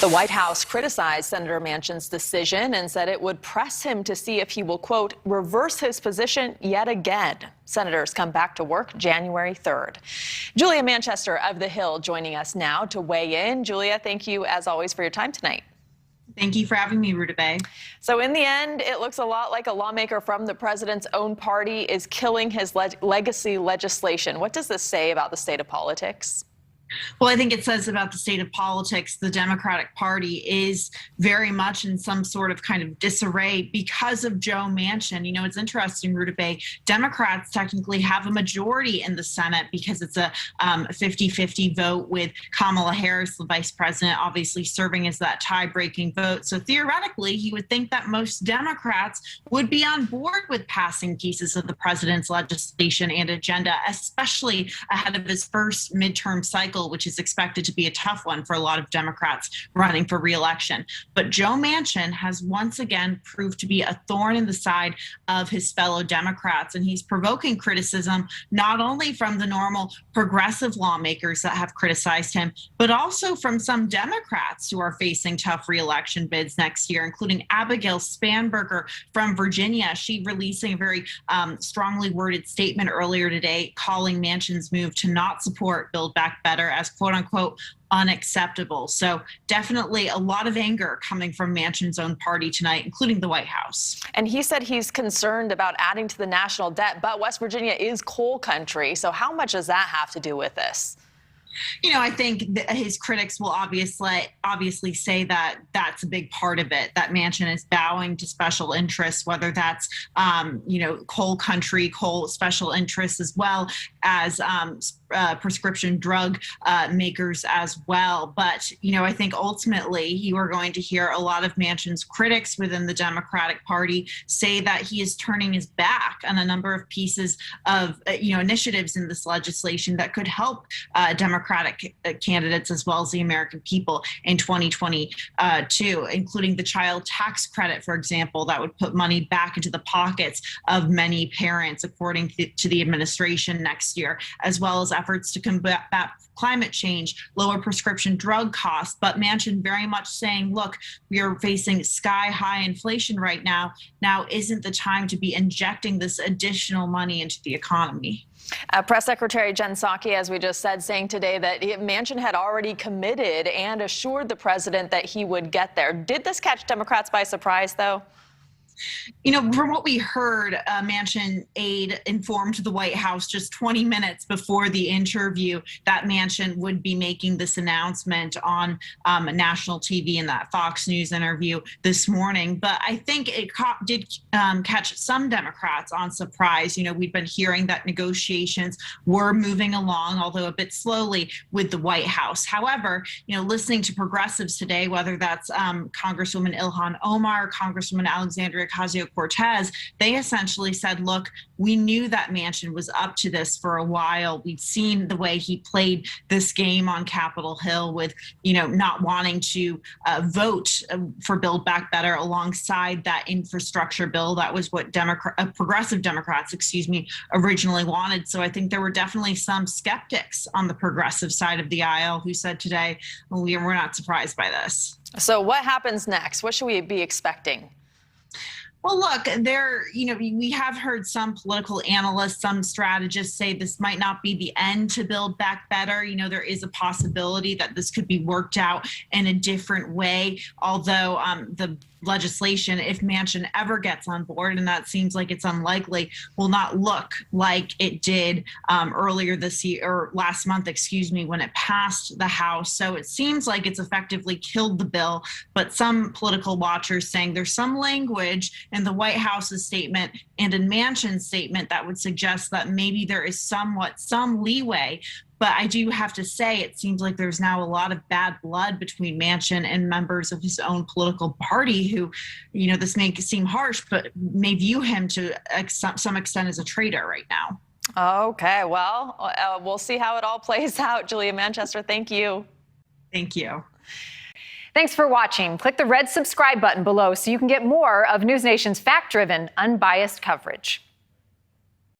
The White House criticized Senator Manchin's decision and said it would press him to see if he will, quote, reverse his position yet again. Senators come back to work January 3rd. Julia Manchester of The Hill joining us now to weigh in. Julia, thank you as always for your time tonight. Thank you for having me, D-W.Va. So in the end, it looks a lot like a lawmaker from the president's own party is killing his legacy legislation. What does this say about the state of politics? Well, I think it says about the state of politics, the Democratic Party is very much in some sort of kind of disarray because of Joe Manchin. You know, it's interesting, D-W.Va. Democrats technically have a majority in the Senate because it's a 50-50 vote with Kamala Harris, the vice president, obviously serving as that tie-breaking vote. So theoretically, you would think that most Democrats would be on board with passing pieces of the president's legislation and agenda, especially ahead of his first midterm cycle, which is expected to be a tough one for a lot of Democrats running for re-election. But Joe Manchin has once again proved to be a thorn in the side of his fellow Democrats, and he's provoking criticism not only from the normal progressive lawmakers that have criticized him, but also from some Democrats who are facing tough re-election bids next year, including Abigail Spanberger from Virginia. She releasing a very strongly worded statement earlier today calling Manchin's move to not support Build Back Better as quote unquote unacceptable. So definitely a lot of anger coming from Manchin's own party tonight, including the White House. And he said he's concerned about adding to the national debt, but West Virginia is coal country. So how much does that have to do with this? You know, I think that his critics will obviously say that that's a big part of it, that Manchin is bowing to special interests, whether that's, coal country, coal special interests, as well as prescription drug makers as well. But, you know, I think ultimately you are going to hear a lot of Manchin's critics within the Democratic Party say that he is turning his back on a number of pieces of, initiatives in this legislation that could help Democratic candidates as well as the American people in 2022, including the child tax credit, for example, that would put money back into the pockets of many parents, according to the administration next year, as well as efforts to combat climate change, lower prescription drug costs. But Manchin very much saying, look, we are facing sky-high inflation right now. Now isn't the time to be injecting this additional money into the economy. Press Secretary Jen Psaki, as we just said, saying today that Manchin had already committed and assured the president that he would get there. Did this catch Democrats by surprise, though? You know, from what we heard, Manchin aide informed the White House just 20 minutes before the interview that Manchin would be making this announcement on national TV in that Fox News interview this morning. But I think it did catch some Democrats on surprise. You know, we've been hearing that negotiations were moving along, although a bit slowly, with the White House. However, you know, listening to progressives today, whether that's Congresswoman Ilhan Omar, Congresswoman Alexandria Ocasio-Cortez, they essentially said, look, we knew that Manchin was up to this for a while. We've seen the way he played this game on Capitol Hill with, not wanting to vote for Build Back Better alongside that infrastructure bill. That was what progressive Democrats, originally wanted. So I think there were definitely some skeptics on the progressive side of the aisle who said today, well, we're not surprised by this. So what happens next? What should we be expecting? Well, look, we have heard some political analysts, some strategists say this might not be the end to Build Back Better. You know, there is a possibility that this could be worked out in a different way, although the legislation, if Manchin ever gets on board, and that seems like it's unlikely, will not look like it did earlier this year, or last month, when it passed the House. So it seems like it's effectively killed the bill, but some political watchers saying there's some language in the White House's statement and in Manchin's statement that would suggest that maybe there is some leeway. But I do have to say, it seems like there's now a lot of bad blood between Manchin and members of his own political party who, this may seem harsh, but may view him to some extent as a traitor right now. Okay, well, we'll see how it all plays out. Julia Manchester, thank you. Thank you. Thanks for watching. Click the red subscribe button below so you can get more of NewsNation's fact-driven, unbiased coverage.